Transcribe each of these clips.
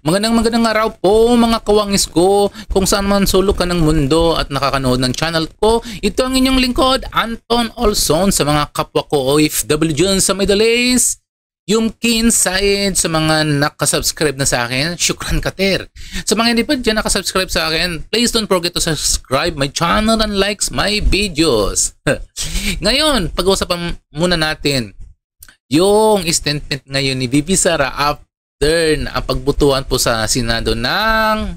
Magandang araw po mga kawangis ko, kung saan man sulok ka ng mundo at nakakanood ng channel ko. Ito ang inyong lingkod, Anton Olson, sa mga kapwa ko OFW dyan sa Middle East. Yumkin Said, sa mga nakasubscribe na sa akin, syukran kater. Sa mga hindi pa dyan nakasubscribe sa akin, please don't forget to subscribe my channel and likes my videos. Ngayon, pag-uusapan muna natin yung statement ngayon ni VP Sara after ang pagbutuan po sa Senado ng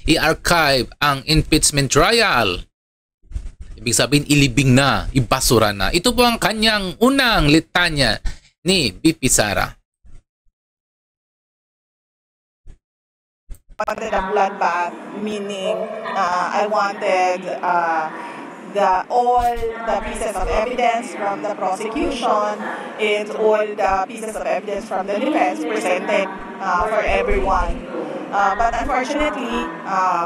i-archive ang impeachment trial. Ibig sabihin, ilibing na, ibasura na. Ito po ang kanyang unang litanya ni VP Sara. I wanted a bloodbath, meaning I wanted all the pieces of evidence from the prosecution and all the pieces of evidence from the defense presented for everyone. But unfortunately,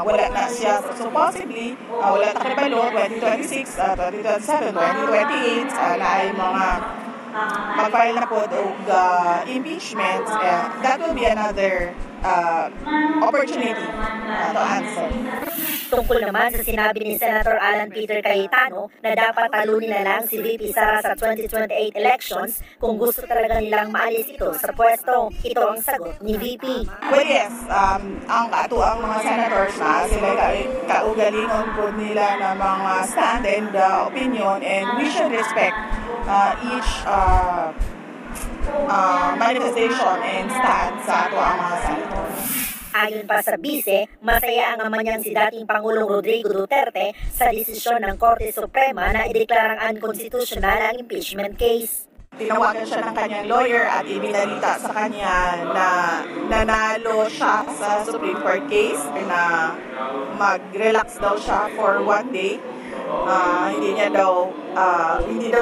wala na siya. So possibly, wala na kabalo, 2026, 2027, 2028, na ay mga mag-file na po og impeachment. That will be another opportunity to answer. Tungkol naman sa sinabi ni Senator Alan Peter Cayetano na dapat talunin na lang si VP Sara sa 2028 elections kung gusto talaga nilang maalis ito sa pwesto. Ito ang sagot ni VP. Well, yes, ang katuang mga senators na sila kaugalingon po nila na mga stand and opinion, and we should respect each manifestation and stand sa ato ang mga senators. Ayon pa sa bise, masaya ang ama niyang si dating Pangulong Rodrigo Duterte sa desisyon ng Korte Suprema na ideklarang unconstitutional ang impeachment case. Tinawagan siya ng kanyang lawyer at ibinalita sa kanya na nanalo siya sa Supreme Court case, na mag-relax daw siya for one day. Hindi daw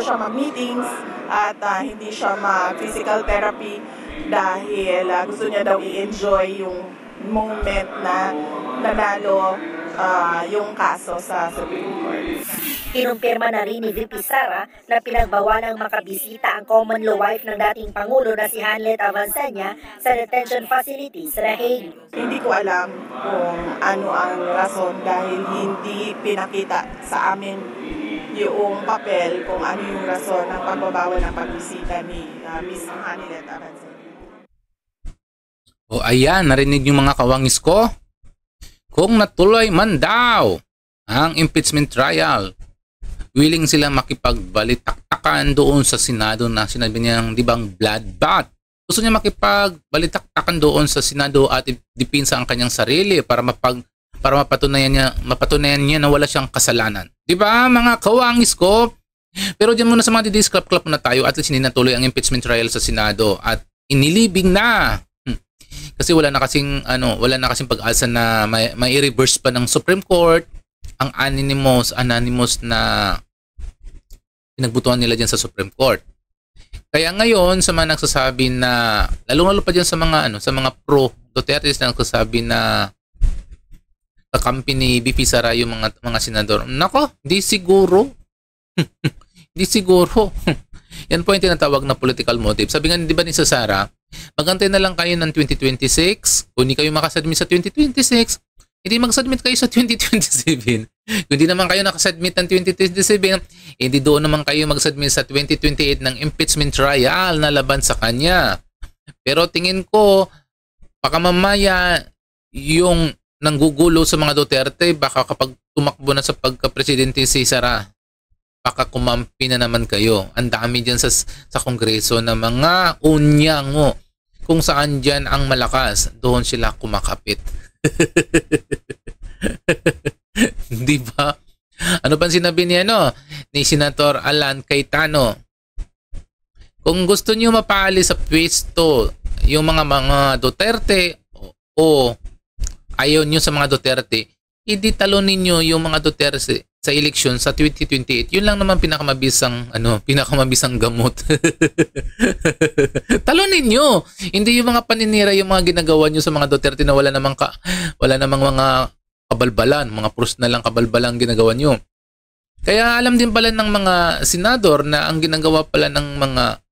siya mag-meetings at hindi siya mag-physical therapy dahil gusto niya daw i-enjoy yung moment na nanalo yung kaso sa Supreme Court. Kinumpirma na rin ni VP Sara na pinagbawalang makabisita ang common law wife ng dating Pangulo na si Hanlet Avancenia sa detention facility sa The Hague. Hindi ko alam kung ano ang rason dahil hindi pinakita sa amin yung papel kung ano yung rason ng pagbabawal ng pagbisita ni Ms. Hanlet Avancenia. O ayan, narinig yung mga kawangis ko? Kung natuloy man daw ang impeachment trial, willing sila makipagbalitaktakan doon sa Senado na sinabi niyang di bang bloodbath. Gusto niya makipagbalitaktakan doon sa Senado at idipinsa ang kanyang sarili para mapatunayan niya na wala siyang kasalanan. Di ba mga kawangis ko? Pero diyan muna sa mga didisclap-clap na tayo, at least hindi natuloy ang impeachment trial sa Senado at inilibing na. Kasi wala na kasing pag-asa na may i-reverse pa ng Supreme Court ang anonymous na pinagbutuan nila diyan sa Supreme Court. Kaya ngayon sa mga nagsasabi na lalo pa diyan sa mga pro Duterte na nagsasabi na kakampi ni VP Sara yung mga senador. Nako, hindi siguro. Hindi siguro. Yan po yung tinatawag na political motive. Sabi nga, di ba ni Sara, magantay na lang kayo ng 2026. Kung hindi kayo makasubmit sa 2026, hindi mag-submit kayo sa 2027. Kung hindi naman kayo nakasubmit ng 2027, hindi doon naman kayo mag-submit sa 2028 ng impeachment trial na laban sa kanya. Pero tingin ko, baka mamaya yung nanggugulo sa mga Duterte, baka kapag tumakbo na sa pagka-presidente si Sara, baka kumampi na naman kayo. Ang dami dyan sa Kongreso na mga unyango. Kung saan dyan ang malakas, doon sila kumakapit. Di ba? Ano pa sinabi ni Senator Alan Cayetano? Kung gusto niyo mapaalis sa pwesto yung mga Duterte o ayaw niyo sa mga Duterte, hindi talunin niyo yung mga Duterte sa eleksyon sa 2028. Yun lang naman pinakamabisang gamot. Talunin nyo. Hindi yung mga paninira, yung mga ginagawa nyo sa mga Duterte na wala namang mga kabalbalan, mga personal lang kabalbalan ginagawa nyo. Kaya alam din pala ng mga senador na ang ginagawa pala ng mga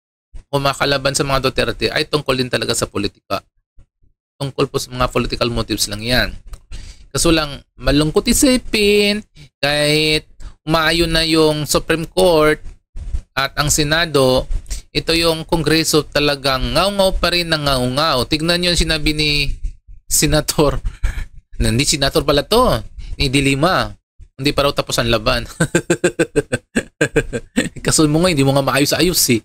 kumakalaban sa mga Duterte ay tungkol din talaga sa politika. tungkol po sa mga political motives lang yan. Kaso lang, malungkot isipin, kahit umaayon na yung Supreme Court at ang Senado, ito yung Kongreso talagang ngaw-ngaw pa rin ng ngaw-ngaw. Tignan nyo yung sinabi ni Senator, hindi Senator pala to, ni De Lima. Hindi pa raw tapos ang laban. Kaso mo nga, hindi mo nga maayos-ayos eh.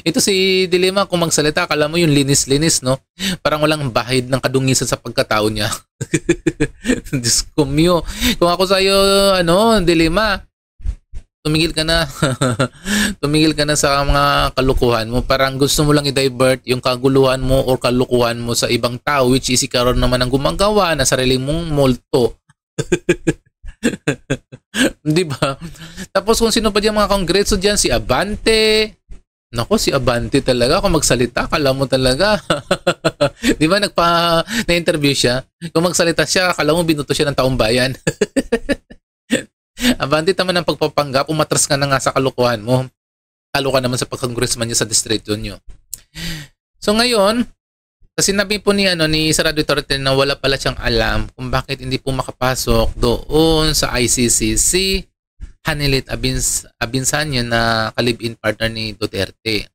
Ito si De Lima, kung magsalita, akala mo yung linis-linis, no? Parang walang bahid ng kadungisan sa pagkatao niya. Diyos ko mio. Kung ako sa'yo, De Lima, tumigil ka na. Tumigil ka na sa mga kalukuhan mo. Parang gusto mo lang i-divert yung kaguluhan mo or kalukuhan mo sa ibang tao, which is ikaw naman ang gumagawa na sarili mong multo. Di ba? Tapos kung sino pa dyan mga kongreso dyan, si Abante. Nako, si Abante talaga. Kung magsalita, kala mo talaga. Di ba na-interview siya? Kung magsalita siya, kala mo binuto siya ng taong bayan. Abante naman ang pagpapanggap, umatras ka na nga sa kalukuhan mo. Talo ka naman sa pagkongresman niya sa distrito niyo. So ngayon, kasi sinabi po ni Sara Duterte na wala pala siyang alam kung bakit hindi po makapasok doon sa ICCC Hanilit Abinsanya na ka-live-in partner ni Duterte.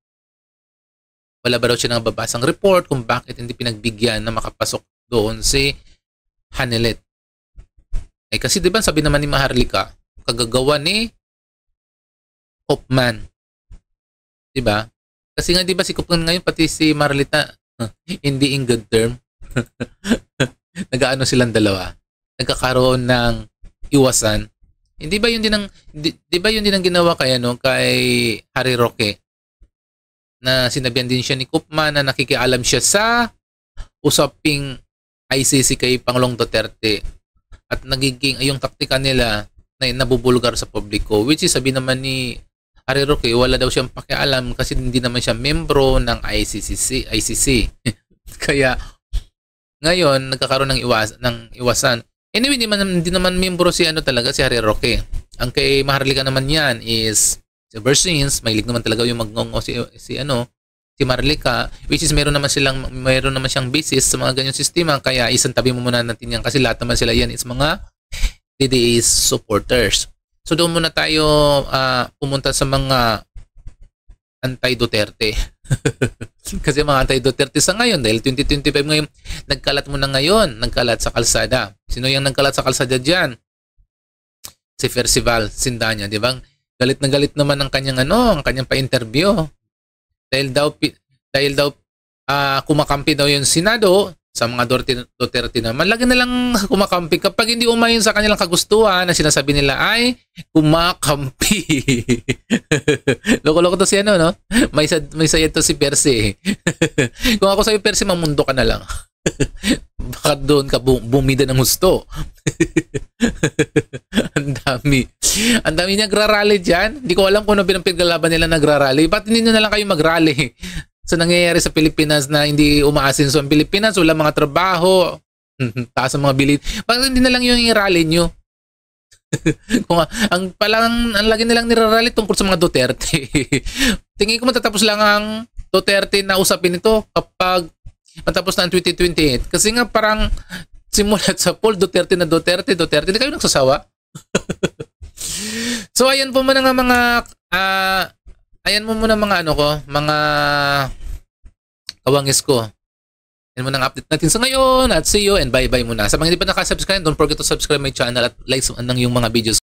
Wala ba raw siya nang babasang report kung bakit hindi pinagbigyan na makapasok doon si Hanilit? Eh kasi diba sabi naman ni Maharlika, kagagawa ni Kopman. Diba? Kasi nga diba si Kopman ngayon pati si Maharlika hindi in good term. Nag-aano silang dalawa. Nagkakaroon ng iwasan. Hindi ba yun din ang ginawa kay Harry Roque? Na sinabihan din siya ni Kopman na nakikialam siya sa usaping ICC kay Pangulong Duterte. At nagiging yung taktika nila na nabubulgar sa publiko, which is sabi naman ni Harry Roque, wala daw siyang pakialam kasi hindi naman siya membro ng ICC. Kaya ngayon nagkakaroon ng iwasan. Anyway, hindi naman membro si si Harry Roque. Ang kay Maharlika naman yan is ever since mahilig naman talaga yung magngongo si Maharlika, which is meron naman siyang basis sa mga ganyang sistema, kaya isang tabi mo muna natin yan kasi lahat naman sila yan is mga DDA supporters. So doon muna tayo pumunta sa mga anti-Duterte. Kasi mga anti-Duterte sa ngayon, dahil 2025 ngayon, nagkalat sa kalsada. Sino yung nagkalat sa kalsada dyan? Si Percival Sindanya, di ba? Galit na galit naman ang kanyang ang kanyang pa-interview. Dahil daw kumakampi daw yung Senado sa mga Duterte naman. Lagi na lang kumakampi kapag hindi umayon sa kanilang kagustuhan na sinasabi nila ay kumakampi. Loko-loko to si no? May saya to si Percy. Kung ako sa'yo, Percy, mamundo ka na lang. Baka doon ka bumida ng gusto. Ang dami nagrarally dyan. Hindi ko alam kung ano pinaglalaban nila nagrarally. Ba't hindi na lang kayo magrally? Sa nangyayari sa Pilipinas na hindi umaasenso ang Pilipinas, wala mga trabaho, taas ang mga bilid. Bakit hindi na lang yung i-rally nyo? Kung ang lagi nilang nirarally tungkol sa mga Duterte. Tingin ko matatapos lang ang Duterte na usapin ito kapag matapos na ang 2028. Kasi nga parang simulat sa Paul Duterte na Duterte, hindi kayo nagsasawa. So ayan po muna nga mga mga kawangis ko. Yan muna ang update natin sa ngayon at see you and bye-bye muna. Sa mga hindi pa nakasubscribe, don't forget to subscribe my channel at like yung mga videos.